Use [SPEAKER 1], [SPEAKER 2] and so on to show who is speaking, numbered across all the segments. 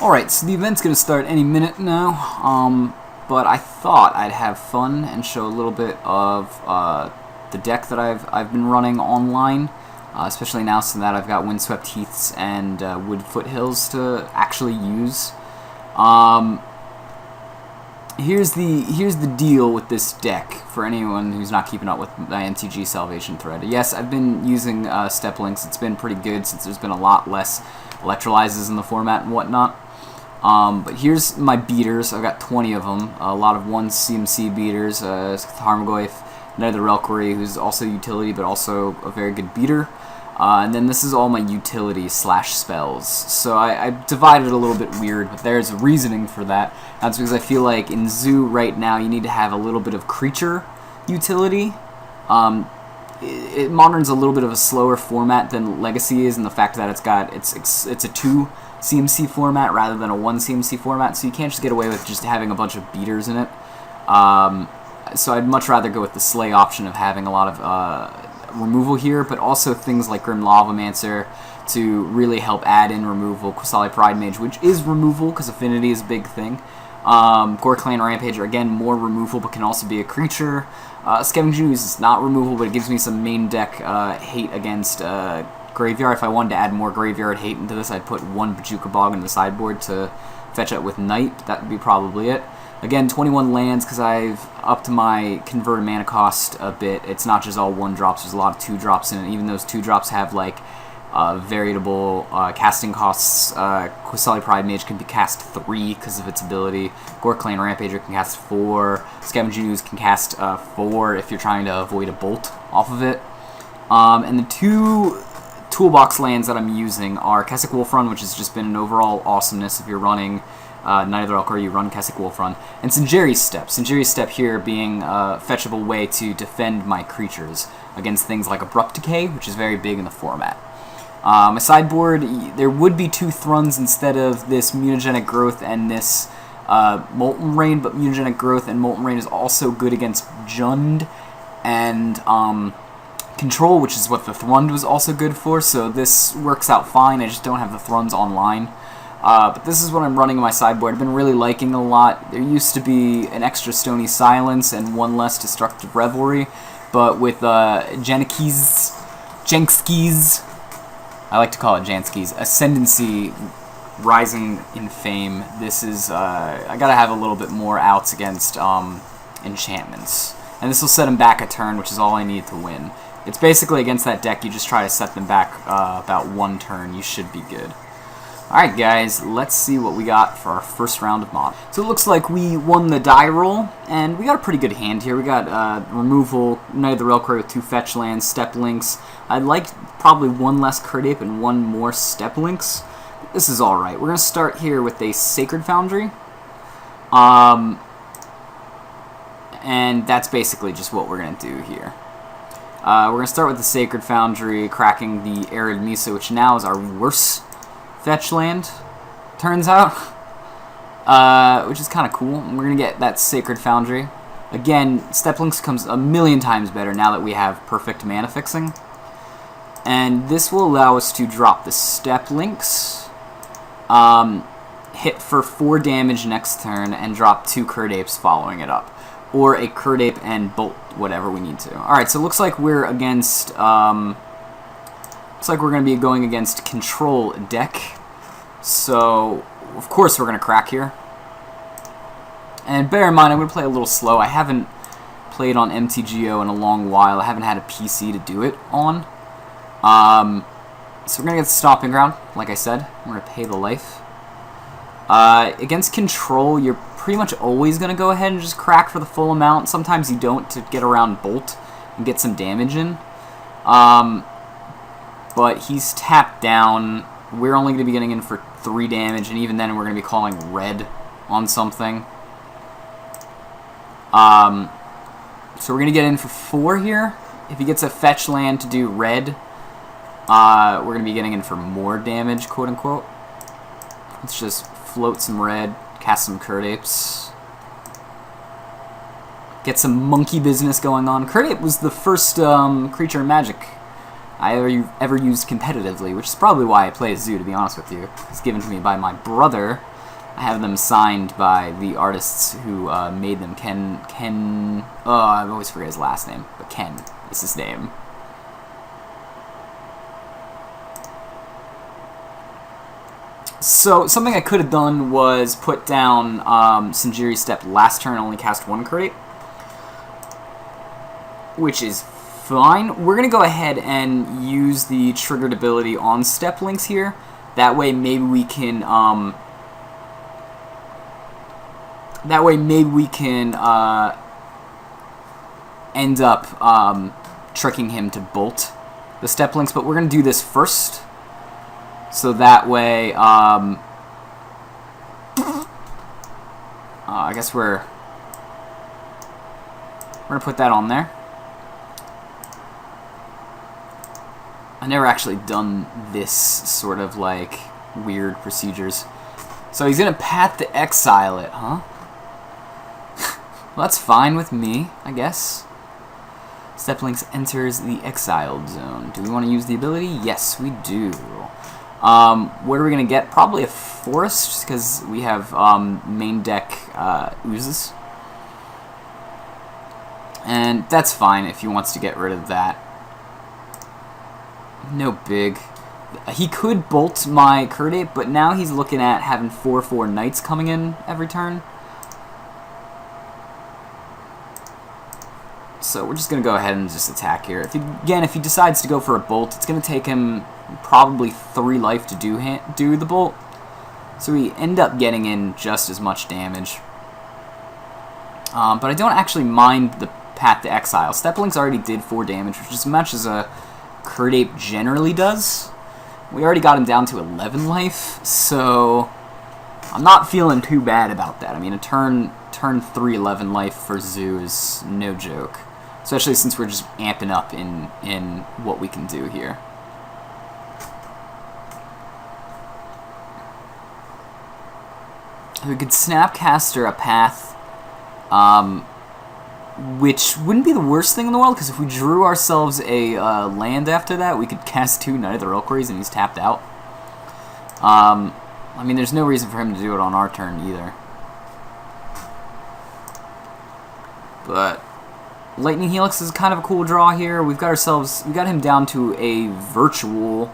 [SPEAKER 1] Alright, so the event's going to start any minute now, but I thought I'd have fun and show a little bit of the deck that I've been running online, especially now since that I've got Windswept Heaths and Wood Foothills to actually use. Here's the deal with this deck for anyone who's not keeping up with my MTG Salvation thread. Yes, I've been using Step Links. It's been pretty good since there's been a lot less electrolyzes in the format and whatnot. But here's my beaters. I've got 20 of them. A lot of 1 CMC beaters. Harmagoyf, Nether Reliquary, who's also utility but also a very good beater. And then this is all my utility / spells. So I divided it a little bit weird, but there's a reasoning for that. That's because I feel like in Zoo right now you need to have a little bit of creature utility. Modern's a little bit of a slower format than Legacy is, in the fact that it's a 2 CMC format rather than a 1 CMC format, so you can't just get away with just having a bunch of beaters in it. So I'd much rather go with the Slay option of having a lot of removal here, but also things like Grim Lavamancer to really help add in removal. Qasali Pridemage, which is removal because Affinity is a big thing. Gore-Clan Rampager, again, more removal, but can also be a creature. Scavenging Ooze is not removal, but it gives me some main deck hate against Graveyard. If I wanted to add more Graveyard hate into this, I'd put 1 Bajuka Bog in the sideboard to fetch it with Night. That would be probably it. Again, 21 lands, because I've upped my converted mana cost a bit. It's not just all 1-drops, there's a lot of 2-drops in it. Even those 2-drops have, like, variable casting costs. Qasali Pridemage can be cast 3 because of its ability. Gore-Clan Rampager can cast 4. Scavenging Ooze can cast 4 if you're trying to avoid a bolt off of it. And the 2 toolbox lands that I'm using are Kessig Wolfrun, which has just been an overall awesomeness if you're running Nether Reliquary, you run Kessig Wolfrun, and Sinjeri's Step. Sinjeri's Step here being a fetchable way to defend my creatures against things like Abrupt Decay, which is very big in the format. My sideboard, there would be 2 Thruns instead of this Mutagenic Growth and this Molten Rain, but Mutagenic Growth and Molten Rain is also good against Jund and Control, which is what the Thrund was also good for, so this works out fine. I just don't have the Thruns online. But this is what I'm running in my sideboard. I've been really liking it a lot. There used to be an extra Stony Silence and 1 less Destructive Revelry, but with Janski's, I like to call it Janski's, Ascendancy rising in fame, this is, I gotta have a little bit more outs against enchantments. And this will set him back a turn, which is all I need to win. It's basically against that deck, you just try to set them back about 1 turn, you should be good. Alright guys, let's see what we got for our first round of Mod. So it looks like we won the die roll, and we got a pretty good hand here. We got removal, Knight of the Reliquary with 2 fetch lands, Step Links. I'd like probably 1 less Card Ape and 1 more Step Links. This is alright. We're going to start here with a Sacred Foundry. And that's basically just what we're going to do here. We're going to start with the Sacred Foundry, cracking the Arid Mesa, which now is our worst fetch land, turns out, which is kind of cool. And we're going to get that Sacred Foundry. Again, Step Links comes a million times better now that we have perfect mana fixing. And this will allow us to drop the Step Links, hit for 4 damage next turn, and drop 2 Card Apes following it up. Or a Card Ape and bolt whatever we need to. Alright, so it looks like we're against, looks like we're going to be going against Control deck. So, of course we're going to crack here. And bear in mind, I'm going to play a little slow. I haven't played on MTGO in a long while. I haven't had a PC to do it on. So we're going to get the Stomping Ground, like I said. We're going to pay the life. Against Control, you're pretty much always going to go ahead and just crack for the full amount. Sometimes you don't to get around Bolt and get some damage in. But he's tapped down. We're only going to be getting in for 3 damage, and even then we're going to be calling red on something. So we're going to get in for 4 here. If he gets a fetch land to do red, we're going to be getting in for more damage, quote-unquote. Let's just float some red, cast some Card Apes. Get some monkey business going on. Card Ape was the first creature in Magic I ever used competitively, which is probably why I play Zoo, to be honest with you. It's given to me by my brother, I have them signed by the artists who made them. I always forget his last name, but Ken is his name. So something I could have done was put down Sinjiri's Step last turn, only cast 1 crit, which is fine. We're going to go ahead and use the triggered ability on Step Links here. That way maybe we can end up tricking him to bolt the Step Links, but we're going to do this first. So that way, I guess we're going to put that on there. I've never actually done this sort of, like, weird procedures. So he's going to Path to Exile it, huh? Well, that's fine with me, I guess. Step Links enters the Exiled Zone. Do we want to use the ability? Yes, we do. What are we going to get? Probably a Forest, just because we have main deck Oozes. And that's fine if he wants to get rid of that. No big. He could bolt my Curdape, but now he's looking at having 4/4 Knights coming in every turn. So we're just going to go ahead and just attack here. If he decides to go for a bolt, it's going to take him probably 3 life to do the bolt. So we end up getting in just as much damage. But I don't actually mind the Path to Exile. Step Links already did 4 damage, which is as much as a Curdape generally does. We already got him down to 11 life, so I'm not feeling too bad about that. I mean, a turn 3 11 life for Zoo is no joke. Especially since we're just amping up in what we can do here. We could Snapcaster a Path, which wouldn't be the worst thing in the world, because if we drew ourselves a land after that, we could cast 2 Knight of the Reliquaries and he's tapped out. I mean, there's no reason for him to do it on our turn either. But Lightning Helix is kind of a cool draw here. We got him down to a virtual,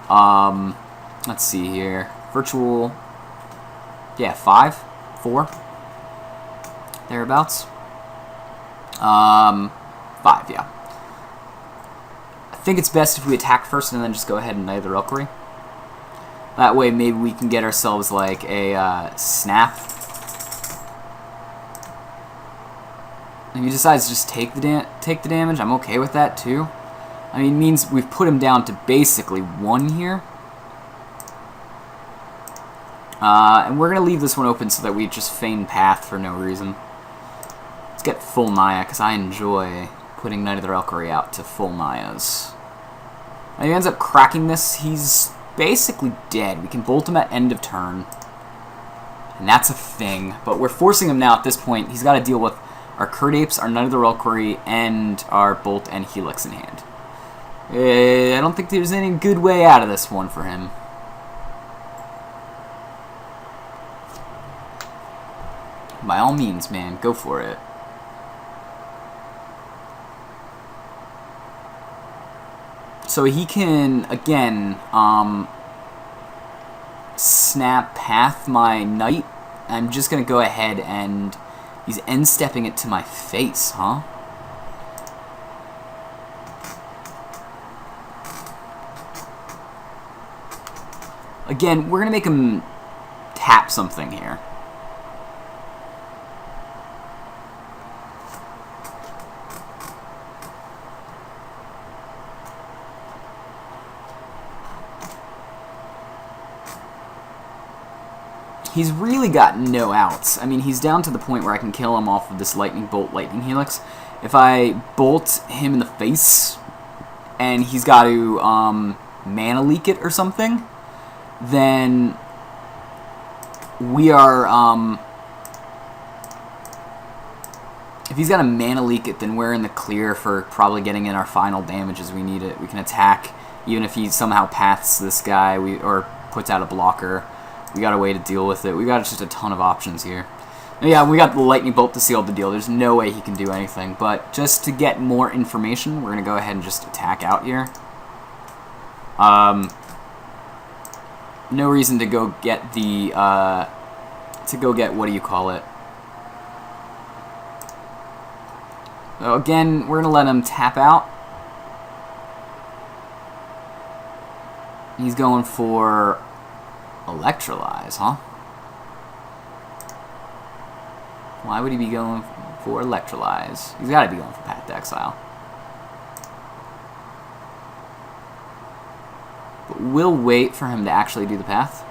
[SPEAKER 1] let's see here, virtual, yeah, 4, thereabouts. 5, yeah. I think it's best if we attack first and then just go ahead and Knight of the Reliquary. That way maybe we can get ourselves like a snap. If he decides to just take the damage, I'm okay with that too. I mean, it means we've put him down to basically 1 here. And we're going to leave this one open so that we just feign Path for no reason. Let's get full Maya, because I enjoy putting Knight of the Reliquary out to full Mayas. If he ends up cracking this, he's basically dead. We can bolt him at end of turn. And that's a thing. But we're forcing him now at this point. He's got to deal with our Curdapes, our Knight of the Reliquary, and our Bolt and Helix in hand. I don't think there's any good way out of this one for him. By all means, man, go for it. So he can, again, snap Path my Knight. I'm just going to go ahead and he's end-stepping it to my face, huh? Again, we're going to make him tap something here. He's really got no outs. I mean, he's down to the point where I can kill him off of this Lightning Bolt, Lightning Helix. If I bolt him in the face, and he's got to mana leak it or something, then we are, if he's got to mana leak it, then we're in the clear for probably getting in our final damage as we need it. We can attack, even if he somehow paths this guy or puts out a blocker. We got a way to deal with it. We got just a ton of options here. Yeah, we got the lightning bolt to seal the deal. There's no way he can do anything. But just to get more information, we're gonna go ahead and just attack out here. No reason to go get the what do you call it? So again, we're gonna let him tap out. He's going for Electrolyze, huh? Why would he be going for Electrolyze? He's got to be going for Path to Exile. But we'll wait for him to actually do the path.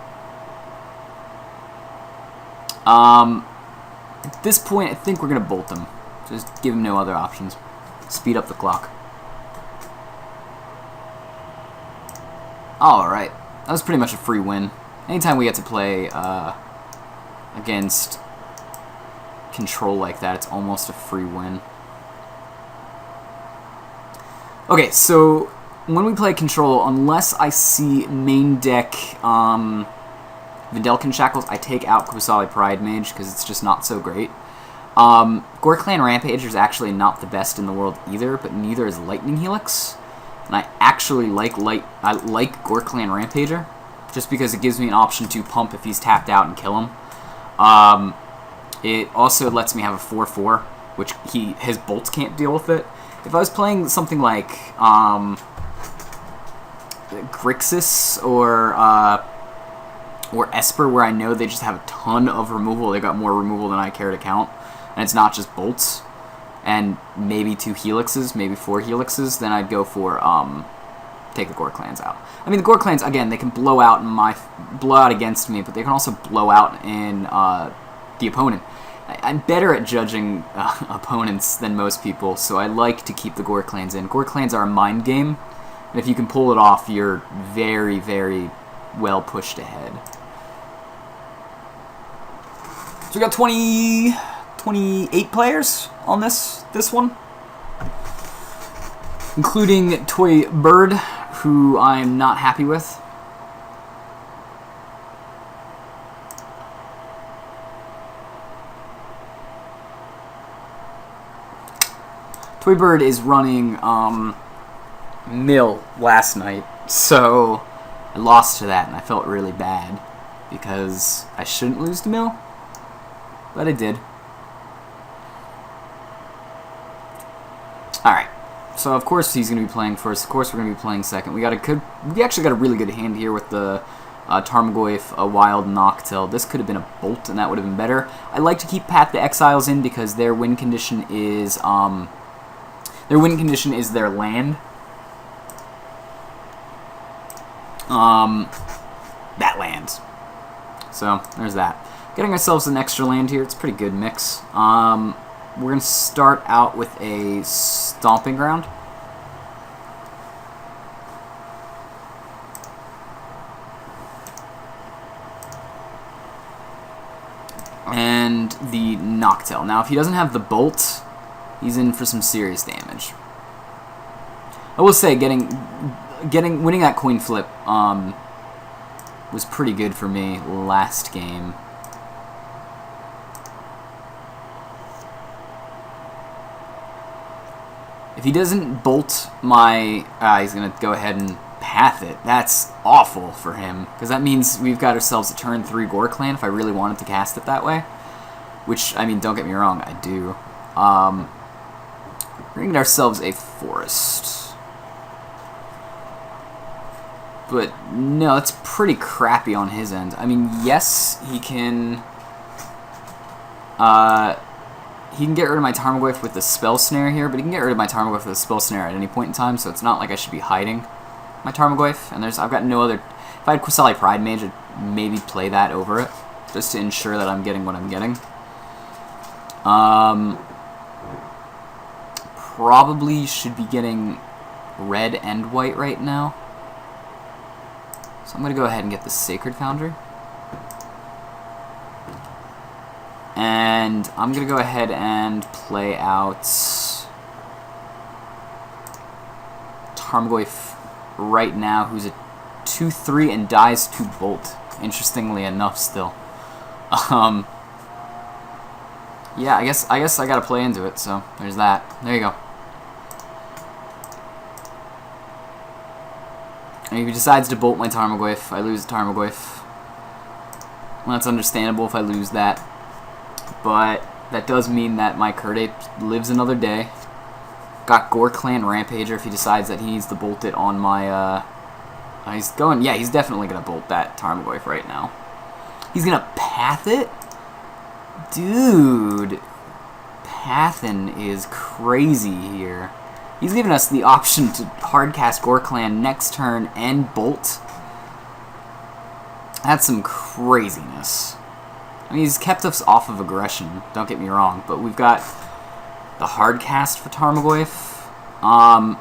[SPEAKER 1] At this point, I think we're going to bolt him. Just give him no other options. Speed up the clock. Alright. That was pretty much a free win. Anytime we get to play against control like that, it's almost a free win. Okay, so when we play control, unless I see main deck Vindelkin Shackles, I take out Kusali Pride Mage because it's just not so great. Gorklan Rampager is actually not the best in the world either, but neither is Lightning Helix. And I actually like Gorklan Rampager, just because it gives me an option to pump if he's tapped out and kill him. It also lets me have a 4/4, which his bolts can't deal with it. If I was playing something like Grixis or Esper, where I know they just have a ton of removal, they got more removal than I care to count, and it's not just bolts, and maybe 2 helixes, maybe 4 helixes, then I'd go for take the Gorklans out. I mean, the Gorklans, again, they can blow out against me, but they can also blow out in the opponent. I'm better at judging opponents than most people, so I like to keep the Gorklans in. Gorklans are a mind game, and if you can pull it off, you're very, very well pushed ahead. So we got 28 players on this one, including Toy Bird, who I'm not happy with. Toy Bird is running Mill last night, so I lost to that, and I felt really bad because I shouldn't lose to Mill, but I did. Alright, so of course he's going to be playing first, of course we're going to be playing second. We actually got a really good hand here with the Tarmogoyf, a Wild Noctil. This could have been a Bolt, and that would have been better. I like to keep Path to Exiles in because their win condition is their land. That lands. So, there's that. Getting ourselves an extra land here. It's a pretty good mix. We're going to start out with a Stomping Ground. And the Noctil. Now, if he doesn't have the Bolt, he's in for some serious damage. I will say, winning that coin flip was pretty good for me last game. If he doesn't bolt my... he's going to go ahead and path it. That's awful for him, because that means we've got ourselves a turn 3 Gorklan if I really wanted to cast it that way. Which, I mean, don't get me wrong, I do. We're going to get ourselves a Forest. But, no, it's pretty crappy on his end. I mean, yes, he can get rid of my Tarmogoyf with the Spell Snare here, but he can get rid of my Tarmogoyf with the Spell Snare at any point in time, so it's not like I should be hiding my Tarmogoyf. And I've got no other... If I had Kusali Pride Mage, I'd maybe play that over it, just to ensure that I'm getting what I'm getting. Probably should be getting red and white right now. So I'm going to go ahead and get the Sacred Foundry. And I'm going to go ahead and play out Tarmogoyf right now, who's a 2/3 and dies to Bolt. interestingly enough still. Yeah, I guess I gotta play into it, so there's that. There you go. And if he decides to bolt my Tarmogoyf, I lose the Tarmogoyf. Well, that's understandable if I lose that. But that does mean that my Kurdape lives another day. Got Gore Clan Rampager if he decides that he needs to bolt it on my, he's going, yeah, he's definitely going to bolt that Tarmogoyf right now. He's going to path it? Dude, Pathin is crazy here. He's giving us the option to hardcast Gore Clan next turn and bolt. That's some craziness. I mean, he's kept us off of aggression, don't get me wrong, but we've got the hardcast for Tarmogoyf. I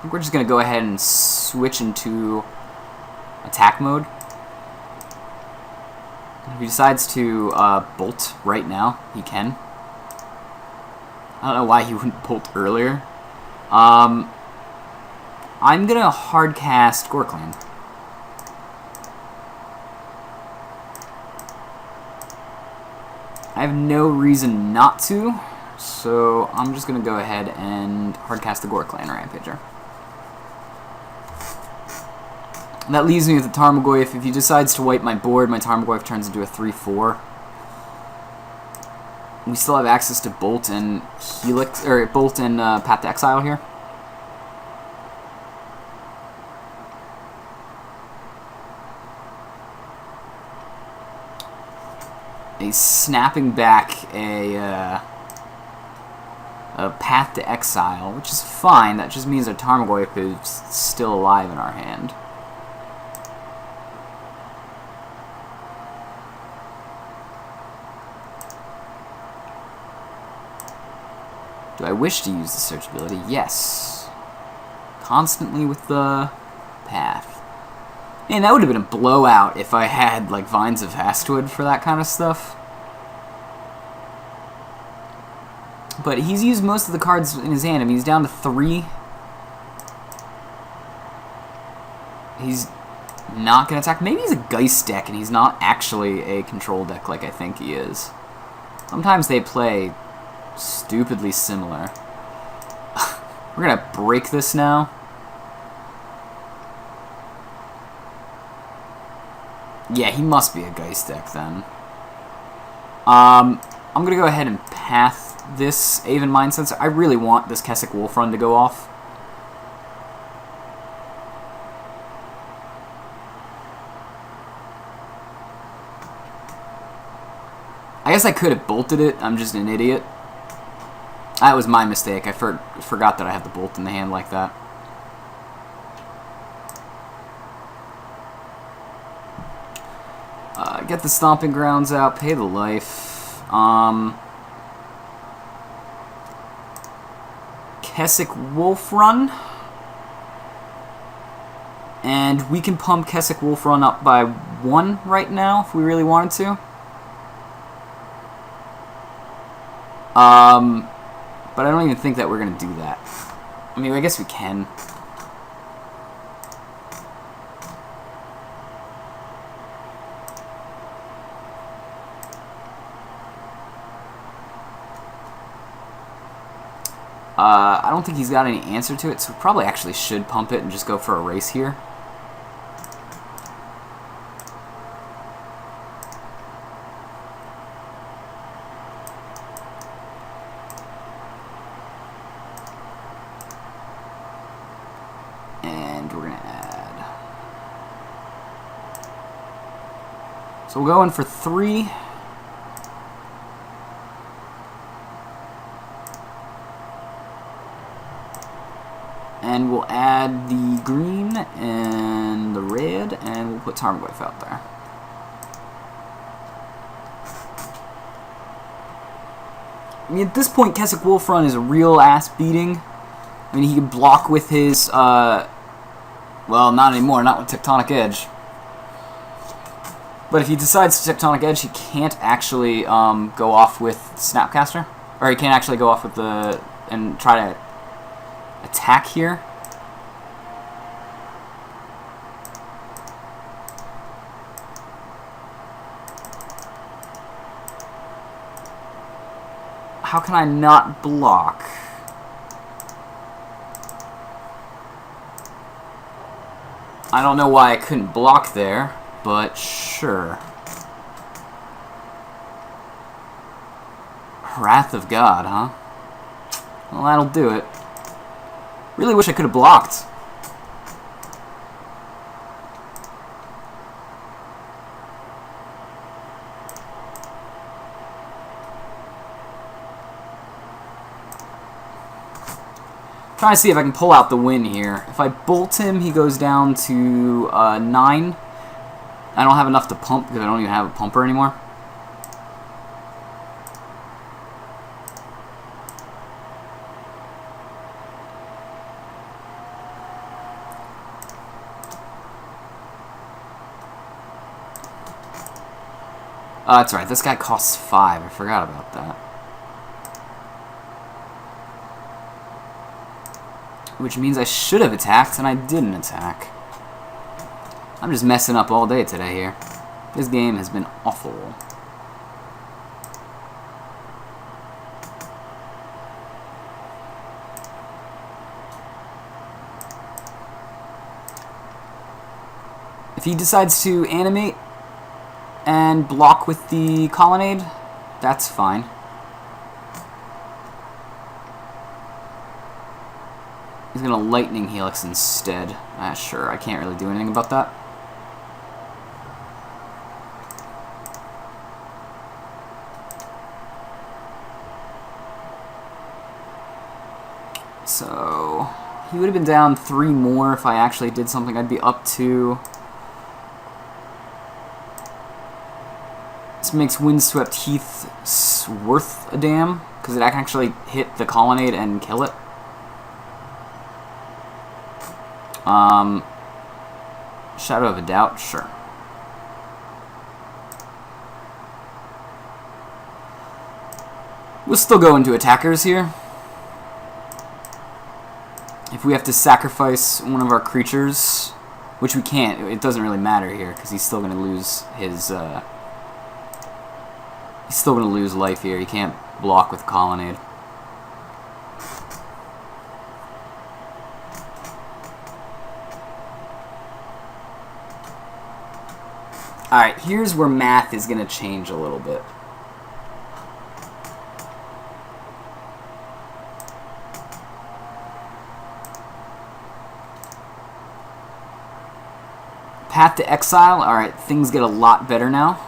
[SPEAKER 1] think we're just going to go ahead and switch into attack mode. If he decides to bolt right now, he can. I don't know why he wouldn't bolt earlier. I'm going to hardcast Gore Clan. I have no reason not to, so I'm just going to go ahead and hardcast the Gore Clan Rampager. That leaves me with the Tarmogoyf. If he decides to wipe my board, my Tarmogoyf turns into a 3/4. We still have access to Bolt and Helix, or Bolt and Path to Exile here. He's snapping back a Path to Exile, which is fine. That just means our Tarmogoyf is still alive in our hand. Do I wish to use the search ability? Yes. Constantly with the path. Man, that would have been a blowout if I had, like, Vines of Hastwood for that kind of stuff. But he's used most of the cards in his hand. I mean, he's down to 3. He's not going to attack. Maybe he's a Geist deck, and he's not actually a control deck like I think he is. Sometimes they play stupidly similar. We're going to break this now. Yeah, he must be a Geist deck then. I'm going to go ahead and path this Aven Mind Sensor. I really want this Kessig Wolf Run to go off. I guess I could have bolted it. I'm just an idiot. That was my mistake. I forgot that I had the bolt in the hand like that. Get the Stomping Grounds out, pay the life. Kessig Wolf Run. And we can pump Kessig Wolf Run up by 1 right now if we really wanted to. But I don't even think that we're going to do that. I mean, I guess we can. I don't think he's got any answer to it, so we probably actually should pump it and just go for a race here. And we're going to add. So we'll go in for 3. And we'll add the green and the red, and we'll put Tarmogoyf out there. I mean, at this point, Kessig Wolf Run is a real ass beating. I mean, he can block with his, well, not anymore, not with Tectonic Edge. But if he decides to Tectonic Edge, he can't actually go off with Snapcaster. Or he can't actually go off with the, and try to attack here. how can I not block? I don't know why I couldn't block there, but sure. Wrath of God, huh? Well, that'll do it. Really wish I could have blocked. Trying to see if I can pull out the win here. If I bolt him, he goes down to 9. I don't have enough to pump because I don't even have a pumper anymore. That's right, this guy costs 5. I forgot about that. Which means I should have attacked, and I didn't attack. I'm just messing up all day today here. This game has been awful. If he decides to animate and block with the colonnade, that's fine. He's gonna Lightning Helix instead. Sure, I can't really do anything about that. So he would have been down 3 more if I actually did something. I'd be up to. This makes Windswept Heath worth a damn because it can actually hit the colonnade and kill it. Shadow of a Doubt, sure. We'll still go into attackers here. If we have to sacrifice one of our creatures, which we can't, it doesn't really matter here because he's still going to lose his. He's still going to lose life here. He can't block with colonnade. Alright, here's where math is going to change a little bit. Path to Exile. Alright, things get a lot better now.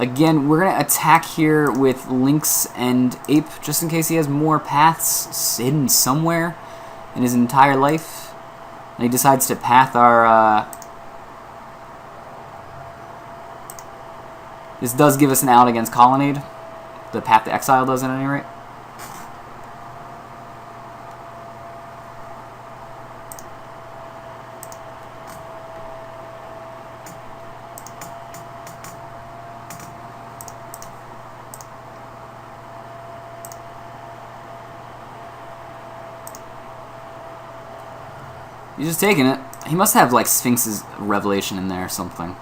[SPEAKER 1] Again, we're going to attack here with Lynx and Ape, just in case he has more paths hidden somewhere in his entire life. And he decides to path our... This does give us an out against Colonnade. The Path to Exile does at any rate. He's just taking it. He must have like Sphinx's Revelation in there or something.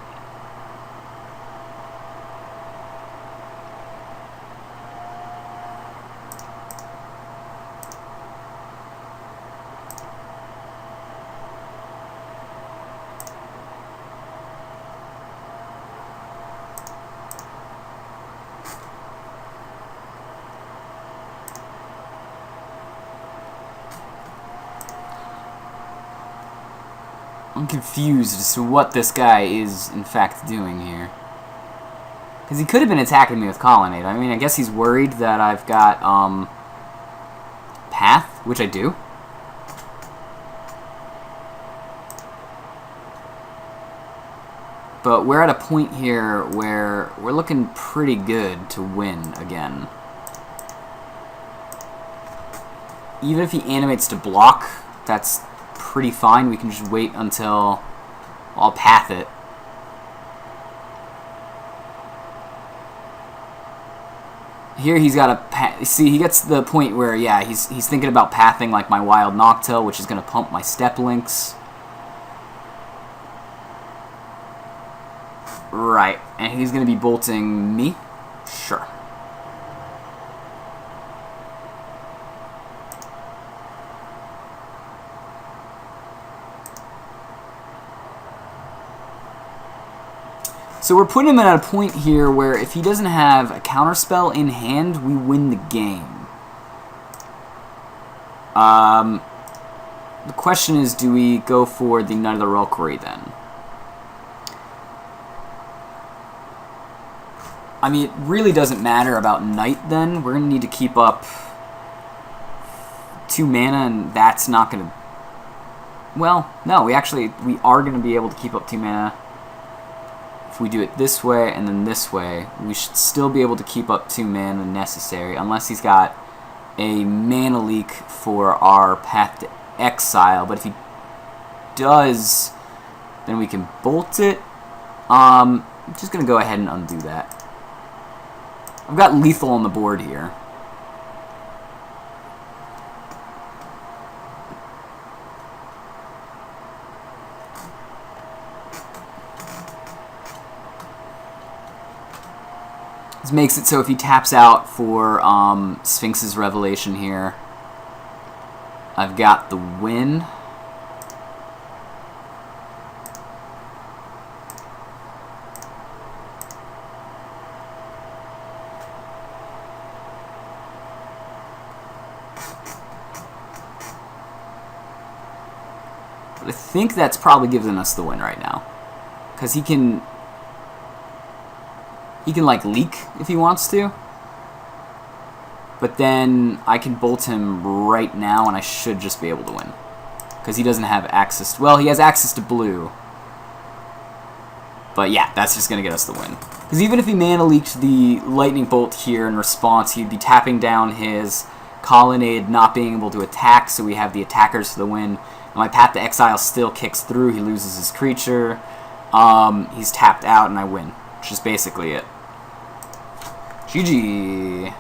[SPEAKER 1] I'm confused as to what this guy is, in fact, doing here. Because he could have been attacking me with Colonnade. I mean, I guess he's worried that I've got, Path, which I do. But we're at a point here where we're looking pretty good to win again. Even if he animates to block, that's pretty fine. We can just wait until I'll path it. Here he's got a see, he gets to the point where, yeah, he's thinking about pathing like my Wild Noctowl, which is going to pump my Step Links. Right, and he's going to be bolting me? Sure. So we're putting him at a point here where if he doesn't have a counterspell in hand, we win the game. The question is, do we go for the Knight of the Reliquary then? I mean, it really doesn't matter about Knight then. We're going to need to keep up 2 mana, and that's not going to... Well, no, we are going to be able to keep up 2 mana. If we do it this way and then this way, we should still be able to keep up 2 mana necessary, unless he's got a mana leak for our Path to Exile. But if he does, then we can bolt it. I'm just going to go ahead and undo that. I've got lethal on the board here. This makes it so if he taps out for Sphinx's Revelation here, I've got the win. But I think that's probably giving us the win right now, because he can like leak if he wants to, but then I can bolt him right now and I should just be able to win, because he doesn't have access to, well, he has access to blue, but yeah, that's just gonna get us the win, because even if he mana leaked the lightning bolt here in response, he'd be tapping down his colonnade, not being able to attack, so we have the attackers for the win, and my Path to Exile still kicks through. He loses his creature, he's tapped out, and I win, which is basically it. GG.